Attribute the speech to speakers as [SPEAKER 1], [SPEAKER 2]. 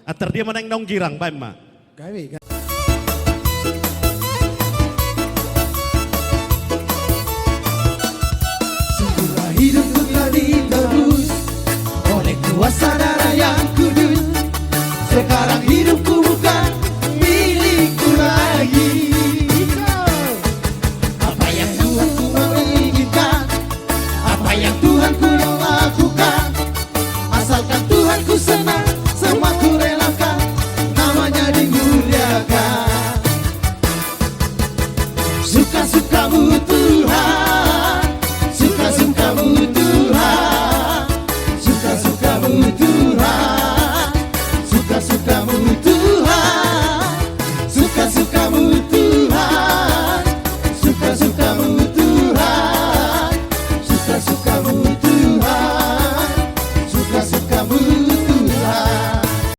[SPEAKER 1] Atar dia meneng nong girang bae ma.
[SPEAKER 2] Gawe. Semula hidupku telah ditebus oleh kuasa darah yang kudus. Sekarang